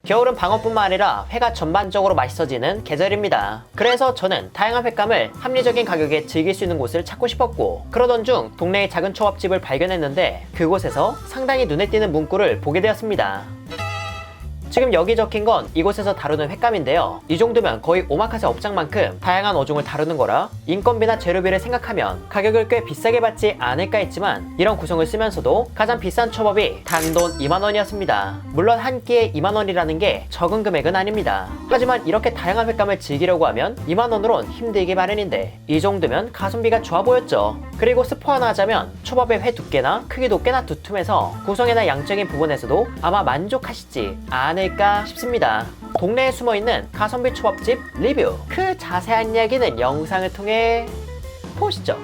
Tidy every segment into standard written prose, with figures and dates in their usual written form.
겨울은 방어뿐만 아니라 회가 전반적으로 맛있어지는 계절입니다. 그래서 저는 다양한 횟감을 합리적인 가격에 즐길 수 있는 곳을 찾고 싶었고, 그러던 중 동네의 작은 초밥집을 발견했는데 그곳에서 상당히 눈에 띄는 문구를 보게 되었습니다. 지금 여기 적힌 건 이곳에서 다루는 횟감인데요. 이 정도면 거의 오마카세 업장만큼 다양한 어종을 다루는 거라 인건비나 재료비를 생각하면 가격을 꽤 비싸게 받지 않을까 했지만, 이런 구성을 쓰면서도 가장 비싼 초밥이 단돈 2만원이었습니다. 물론 한 끼에 2만원이라는 게 적은 금액은 아닙니다. 하지만 이렇게 다양한 횟감을 즐기려고 하면 2만원으론 힘들기 마련인데, 이 정도면 가성비가 좋아 보였죠. 그리고 스포 하나 하자면 초밥의 회 두께나 크기도 꽤나 두툼해서 구성이나 양적인 부분에서도 아마 만족하시지 않을까 싶습니다. 동네에 숨어있는 가성비 초밥집 리뷰, 그 자세한 이야기는 영상을 통해 보시죠.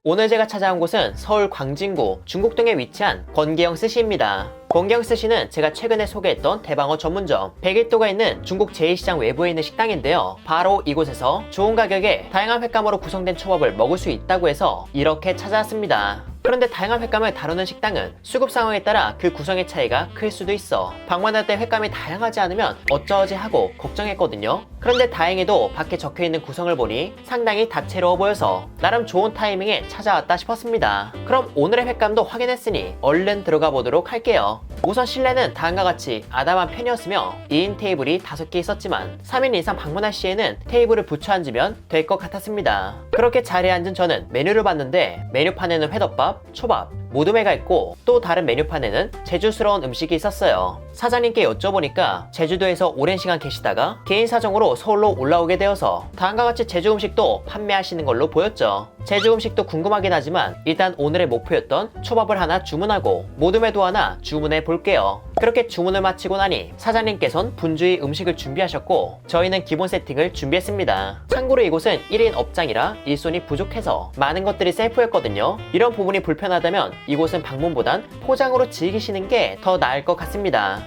오늘 제가 찾아온 곳은 서울 광진구 중곡동에 위치한 권기영 스시입니다. 권기영 스시는 제가 최근에 소개했던 대방어 전문점 101도가 있는 중곡 제2시장 외부에 있는 식당인데요. 바로 이곳에서 좋은 가격에 다양한 횟감으로 구성된 초밥을 먹을 수 있다고 해서 이렇게 찾아왔습니다. 그런데 다양한 횟감을 다루는 식당은 수급 상황에 따라 그 구성의 차이가 클 수도 있어 방문할 때 횟감이 다양하지 않으면 어쩌지 하고 걱정했거든요. 그런데 다행히도 밖에 적혀있는 구성을 보니 상당히 다채로워 보여서 나름 좋은 타이밍에 찾아왔다 싶었습니다. 그럼 오늘의 횟감도 확인했으니 얼른 들어가 보도록 할게요. 우선 실내는 다음과 같이 아담한 편이었으며 2인 테이블이 5개 있었지만 3인 이상 방문할 시에는 테이블을 붙여 앉으면 될 것 같았습니다. 그렇게 자리에 앉은 저는 메뉴를 봤는데 메뉴판에는 회덮밥, 초밥, 모둠회가 있고 또 다른 메뉴판에는 제주스러운 음식이 있었어요. 사장님께 여쭤보니까 제주도에서 오랜 시간 계시다가 개인 사정으로 서울로 올라오게 되어서 다음과 같이 제주 음식도 판매하시는 걸로 보였죠. 제주 음식도 궁금하긴 하지만 일단 오늘의 목표였던 초밥을 하나 주문하고 모둠회도 하나 주문해 볼게요. 그렇게 주문을 마치고 나니 사장님께선 분주히 음식을 준비하셨고 저희는 기본 세팅을 준비했습니다. 참고로 이곳은 1인 업장이라 일손이 부족해서 많은 것들이 셀프였거든요. 이런 부분이 불편하다면 이곳은 방문보단 포장으로 즐기시는 게 더 나을 것 같습니다.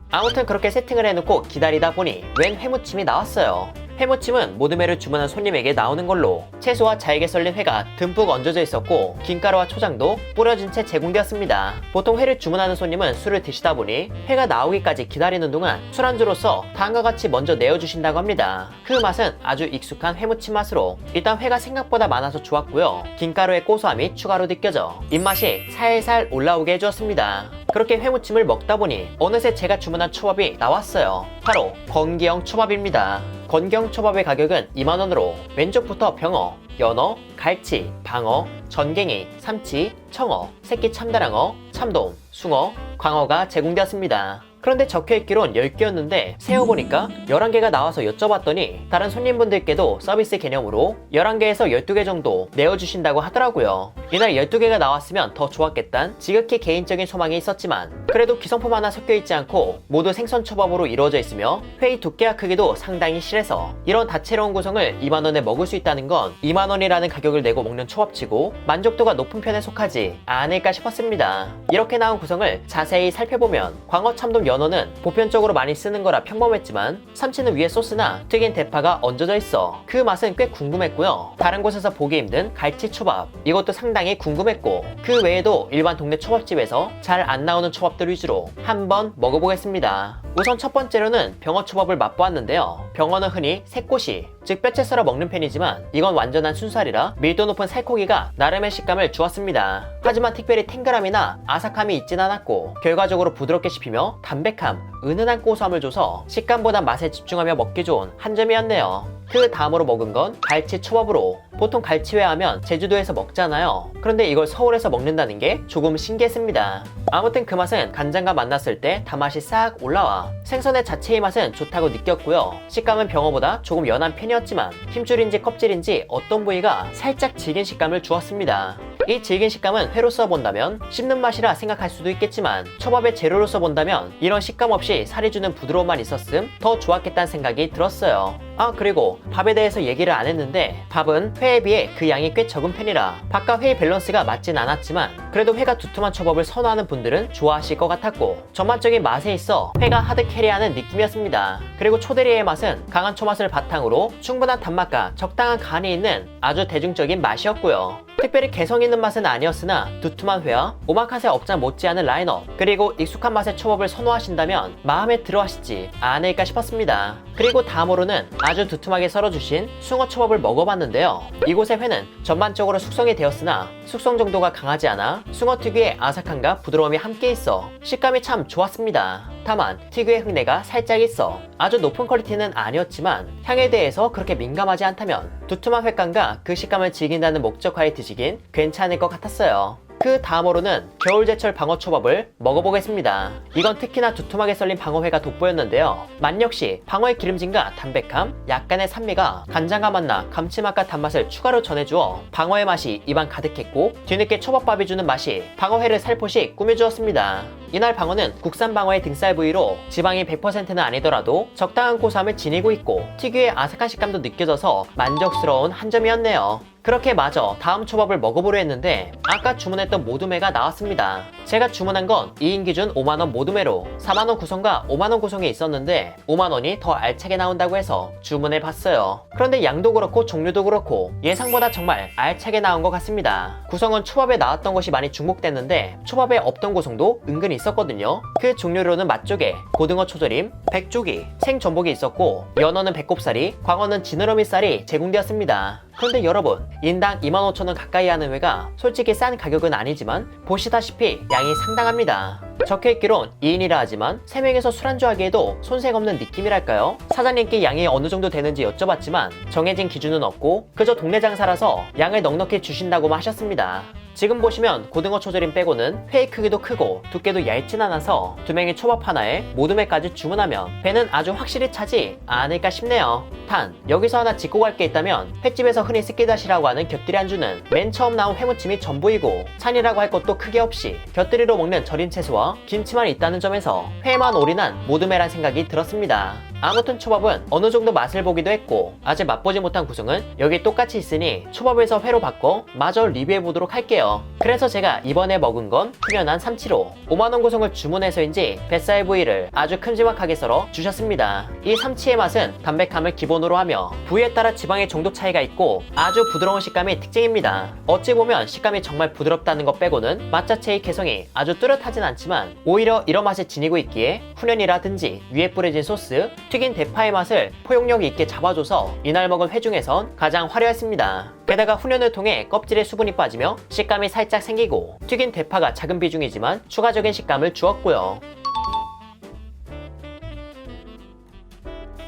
아무튼 그렇게 세팅을 해놓고 기다리다 보니 웬 회무침이 나왔어요. 회무침은 모둠회를 주문한 손님에게 나오는 걸로 채소와 잘게 썰린 회가 듬뿍 얹어져 있었고 김가루와 초장도 뿌려진 채 제공되었습니다. 보통 회를 주문하는 손님은 술을 드시다 보니 회가 나오기까지 기다리는 동안 술안주로서 다음과 같이 먼저 내어주신다고 합니다. 그 맛은 아주 익숙한 회무침 맛으로 일단 회가 생각보다 많아서 좋았고요. 김가루의 고소함이 추가로 느껴져 입맛이 살살 올라오게 해주었습니다. 그렇게 회무침을 먹다 보니 어느새 제가 주문한 초밥이 나왔어요. 바로 권기영 초밥입니다. 권기영 초밥의 가격은 2만원으로 왼쪽부터 병어, 연어, 갈치, 방어, 전갱이, 삼치, 청어, 새끼 참다랑어, 참돔, 숭어, 광어가 제공되었습니다. 그런데 적혀있기론 10개였는데 세어보니까 11개가 나와서 여쭤봤더니 다른 손님분들께도 서비스 개념으로 11개에서 12개 정도 내어주신다고 하더라고요. 이날 12개가 나왔으면 더 좋았겠단 지극히 개인적인 소망이 있었지만 그래도 기성품 하나 섞여있지 않고 모두 생선 초밥으로 이루어져 있으며 회의 두께와 크기도 상당히 실해서 이런 다채로운 구성을 2만원에 먹을 수 있다는 건 2만원이라는 가격을 내고 먹는 초밥치고 만족도가 높은 편에 속하지 않을까 싶었습니다. 이렇게 나온 구성을 자세히 살펴보면 광어, 참돔, 연어는 보편적으로 많이 쓰는 거라 평범했지만 삼치는 위에 소스나 튀긴 대파가 얹어져 있어 그 맛은 꽤 궁금했고요. 다른 곳에서 보기 힘든 갈치 초밥, 이것도 상당히 궁금했고 그 외에도 일반 동네 초밥집에서 잘 안 나오는 초밥들 위주로 한번 먹어보겠습니다. 우선 첫 번째로는 병어 초밥을 맛보았는데요. 병어는 흔히 새꼬시, 즉 뼈채 썰어 먹는 편이지만 이건 완전한 순살이라 밀도 높은 살코기가 나름의 식감을 주었습니다. 하지만 특별히 탱글함이나 아삭함이 있진 않았고 결과적으로 부드럽게 씹히며 담백함, 은은한 고소함을 줘서 식감보다 맛에 집중하며 먹기 좋은 한 점이었네요. 그 다음으로 먹은 건 갈치 초밥으로 보통 갈치회 하면 제주도에서 먹잖아요. 그런데 이걸 서울에서 먹는다는 게 조금 신기했습니다. 아무튼 그 맛은 간장과 만났을 때 단맛이 싹 올라와 생선의 자체의 맛은 좋다고 느꼈고요. 식감은 병어보다 조금 연한 편이었지만 힘줄인지 껍질인지 어떤 부위가 살짝 질긴 식감을 주었습니다. 이 질긴 식감은 회로서 본다면 씹는 맛이라 생각할 수도 있겠지만 초밥의 재료로서 본다면 이런 식감 없이 살이 주는 부드러움만 있었음 더 좋았겠다는 생각이 들었어요. 그리고 밥에 대해서 얘기를 안 했는데 밥은 회에 비해 그 양이 꽤 적은 편이라 밥과 회의 밸런스가 맞진 않았지만 그래도 회가 두툼한 초밥을 선호하는 분들은 좋아하실 것 같았고 전반적인 맛에 있어 회가 하드 캐리하는 느낌이었습니다. 그리고 초대리의 맛은 강한 초맛을 바탕으로 충분한 단맛과 적당한 간이 있는 아주 대중적인 맛이었고요. 특별히 개성 있는 맛은 아니었으나 두툼한 회와 오마카세 업장 못지않은 라인업 그리고 익숙한 맛의 초밥을 선호하신다면 마음에 들어 하시지 않을까 싶었습니다. 그리고 다음으로는 아주 두툼하게 썰어주신 숭어 초밥을 먹어봤는데요. 이곳의 회는 전반적으로 숙성이 되었으나 숙성 정도가 강하지 않아 숭어 특유의 아삭함과 부드러움이 함께 있어 식감이 참 좋았습니다. 다만 특유의 흙내가 살짝 있어 아주 높은 퀄리티는 아니었지만 향에 대해서 그렇게 민감하지 않다면 두툼한 횟감과 그 식감을 즐긴다는 목적하에 드시긴 괜찮을 것 같았어요. 그 다음으로는 겨울제철 방어초밥을 먹어보겠습니다. 이건 특히나 두툼하게 썰린 방어회가 돋보였는데요. 맛 역시 방어의 기름짐과 담백함, 약간의 산미가 간장과 맛나 감칠맛과 단맛을 추가로 전해주어 방어의 맛이 입안 가득했고 뒤늦게 초밥밥이 주는 맛이 방어회를 살포시 꾸며주었습니다. 이날 방어는 국산 방어의 등살 부위로 지방이 100%는 아니더라도 적당한 고소함을 지니고 있고 특유의 아삭한 식감도 느껴져서 만족스러운 한 점이었네요. 그렇게 마저 다음 초밥을 먹어보려 했는데 아까 주문했던 모둠회가 나왔습니다. 제가 주문한 건 2인 기준 5만원 모둠회로 4만원 구성과 5만원 구성이 있었는데 5만원이 더 알차게 나온다고 해서 주문해봤어요. 그런데 양도 그렇고 종류도 그렇고 예상보다 정말 알차게 나온 것 같습니다. 구성은 초밥에 나왔던 것이 많이 중복됐는데 초밥에 없던 구성도 은근히 있었거든요. 그 종류로는 맛조개, 고등어 초절임, 백조기, 생전복이 있었고 연어는 배꼽살이, 광어는 지느러미살이 제공되었습니다. 그런데 여러분, 인당 25,000원 가까이 하는 회가 솔직히 싼 가격은 아니지만 보시다시피 양이 상당합니다. 적혀있기론 2인이라 하지만 3명에서 술안주 하기에도 손색 없는 느낌이랄까요? 사장님께 양이 어느 정도 되는지 여쭤봤지만 정해진 기준은 없고 그저 동네 장사라서 양을 넉넉히 주신다고만 하셨습니다. 지금 보시면 고등어 초절임 빼고는 회의 크기도 크고 두께도 얇진 않아서 2명이 초밥 하나에 모둠회까지 주문하면 배는 아주 확실히 차지 않을까 싶네요. 단 여기서 하나 짚고 갈 게 있다면 횟집에서 흔히 스키다시라고 하는 곁들이 안주는 맨 처음 나온 회무침이 전부이고 찬이라고 할 것도 크게 없이 곁들이로 먹는 절임 채소와 김치만 있다는 점에서 회만 올인한 모둠회란 생각이 들었습니다. 아무튼 초밥은 어느 정도 맛을 보기도 했고 아직 맛보지 못한 구성은 여기 똑같이 있으니 초밥에서 회로 바꿔 마저 리뷰해보도록 할게요. 그래서 제가 이번에 먹은 건 훈연한 삼치로 5만원 구성을 주문해서인지 뱃살 부위를 아주 큼지막하게 썰어 주셨습니다. 이 삼치의 맛은 담백함을 기본으로 하며 부위에 따라 지방의 정도 차이가 있고 아주 부드러운 식감이 특징입니다. 어찌 보면 식감이 정말 부드럽다는 것 빼고는 맛 자체의 개성이 아주 뚜렷하진 않지만 오히려 이런 맛이 지니고 있기에 훈연이라든지 위에 뿌려진 소스, 튀긴 대파의 맛을 포용력 있게 잡아줘서 이날 먹은 회 중에선 가장 화려했습니다. 게다가 훈연을 통해 껍질에 수분이 빠지며 식감이 살짝 생기고 튀긴 대파가 작은 비중이지만 추가적인 식감을 주었고요.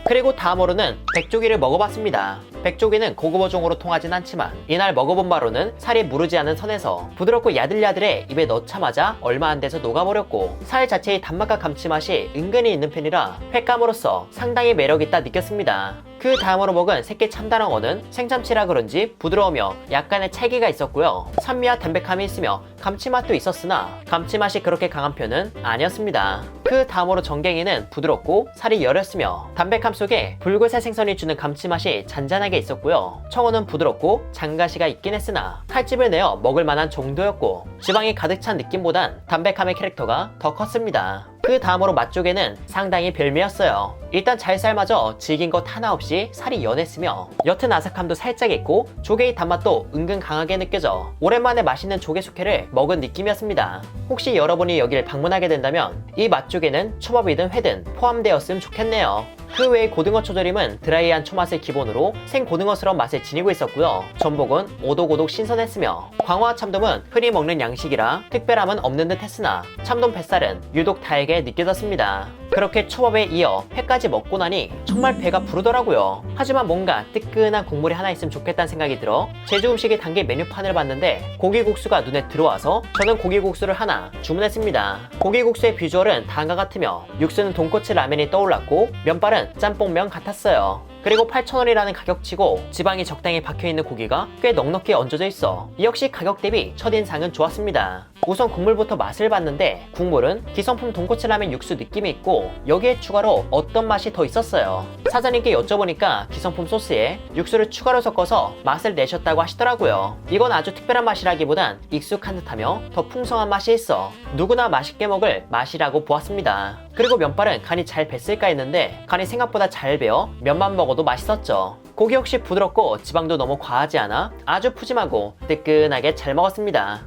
그리고 다음으로는 백조기를 먹어봤습니다. 백조기는 고급 어종으로 통하진 않지만 이날 먹어본 바로는 살이 무르지 않은 선에서 부드럽고 야들야들해 입에 넣자마자 얼마 안 돼서 녹아버렸고 살 자체의 단맛과 감칠맛이 은근히 있는 편이라 횟감으로서 상당히 매력있다 느꼈습니다. 그 다음으로 먹은 새끼 참다랑어는 생참치라 그런지 부드러우며 약간의 찰기가 있었고요. 산미와 담백함이 있으며 감칠맛도 있었으나 감칠맛이 그렇게 강한 편은 아니었습니다. 그 다음으로 정갱이는 부드럽고 살이 여렸으며 담백함 속에 붉은색 생선이 주는 감칠맛이 잔잔하게 있었고요. 청어는 부드럽고 장가시가 있긴 했으나 칼집을 내어 먹을 만한 정도였고 지방이 가득 찬 느낌보단 담백함의 캐릭터가 더 컸습니다. 그 다음으로 맛조개는 상당히 별미였어요. 일단 잘 삶아져 질긴 것 하나 없이 살이 연했으며 옅은 아삭함도 살짝 있고 조개의 단맛도 은근 강하게 느껴져 오랜만에 맛있는 조개 숙회를 먹은 느낌이었습니다. 혹시 여러분이 여기를 방문하게 된다면 이 맛조개는 초밥이든 회든 포함되었으면 좋겠네요. 그 외에 고등어 초절임은 드라이한 초맛을 기본으로 생고등어스러운 맛을 지니고 있었고요. 전복은 오독오독 신선했으며 광어와 참돔은 흔히 먹는 양식이라 특별함은 없는 듯 했으나 참돔 뱃살은 유독 달게 느껴졌습니다. 그렇게 초밥에 이어 회까지 먹고 나니 정말 배가 부르더라고요. 하지만 뭔가 뜨끈한 국물이 하나 있으면 좋겠다는 생각이 들어 제주 음식이 담긴 메뉴판을 봤는데 고기국수가 눈에 들어와서 저는 고기국수를 하나 주문했습니다. 고기국수의 비주얼은 다음과 같으며 육수는 돈코츠 라면이 떠올랐고 면발은 짬뽕면 같았어요. 그리고 8,000원이라는 가격치고 지방이 적당히 박혀있는 고기가 꽤 넉넉히 얹어져 있어 이 역시 가격 대비 첫인상은 좋았습니다. 우선 국물부터 맛을 봤는데 국물은 기성품 돈코츠 라면 육수 느낌이 있고 여기에 추가로 어떤 맛이 더 있었어요. 사장님께 여쭤보니까 기성품 소스에 육수를 추가로 섞어서 맛을 내셨다고 하시더라고요. 이건 아주 특별한 맛이라기보단 익숙한 듯하며 더 풍성한 맛이 있어 누구나 맛있게 먹을 맛이라고 보았습니다. 그리고 면발은 간이 잘 뱄을까 했는데 간이 생각보다 잘 배어 면만 먹어도 맛있었죠. 고기 역시 부드럽고 지방도 너무 과하지 않아 아주 푸짐하고 뜨끈하게 잘 먹었습니다.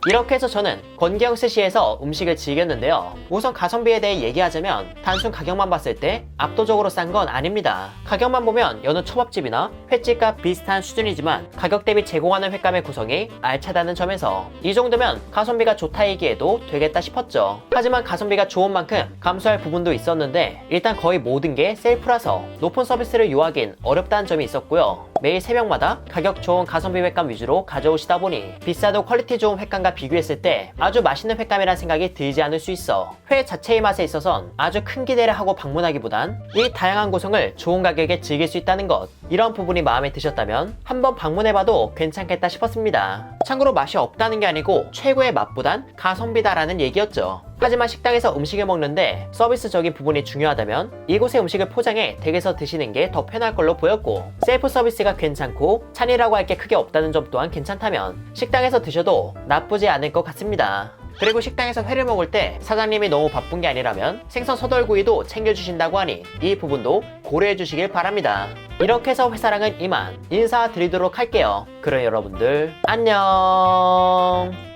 이렇게 해서 저는 건기형 스시에서 음식을 즐겼는데요. 우선 가성비에 대해 얘기하자면 단순 가격만 봤을 때 압도적으로 싼 건 아닙니다. 가격만 보면 여느 초밥집이나 횟집과 비슷한 수준이지만 가격 대비 제공하는 횟감의 구성이 알차다는 점에서 이 정도면 가성비가 좋다 얘기해도 되겠다 싶었죠. 하지만 가성비가 좋은 만큼 감수할 부분도 있었는데 일단 거의 모든 게 셀프라서 높은 서비스를 요하긴 어렵다는 점이 있었고요. 매일 새벽마다 가격 좋은 가성비 횟감 위주로 가져오시다 보니 비싸도 퀄리티 좋은 횟감과 비교했을 때 아주 맛있는 횟감이란 생각이 들지 않을 수 있어 회 자체의 맛에 있어선 아주 큰 기대를 하고 방문하기보단 이 다양한 구성을 좋은 가격에 즐길 수 있다는 것 이런 부분이 마음에 드셨다면 한번 방문해봐도 괜찮겠다 싶었습니다. 참고로 맛이 없다는 게 아니고 최고의 맛보단 가성비다라는 얘기였죠. 하지만 식당에서 음식을 먹는데 서비스적인 부분이 중요하다면 이곳의 음식을 포장해 댁에서 드시는 게 더 편할 걸로 보였고 셀프 서비스가 괜찮고 찬이라고 할 게 크게 없다는 점 또한 괜찮다면 식당에서 드셔도 나쁘지 않을 것 같습니다. 그리고 식당에서 회를 먹을 때 사장님이 너무 바쁜 게 아니라면 생선 서덜구이도 챙겨주신다고 하니 이 부분도 고려해 주시길 바랍니다. 이렇게 해서 회사랑은 이만 인사드리도록 할게요. 그럼 여러분들 안녕.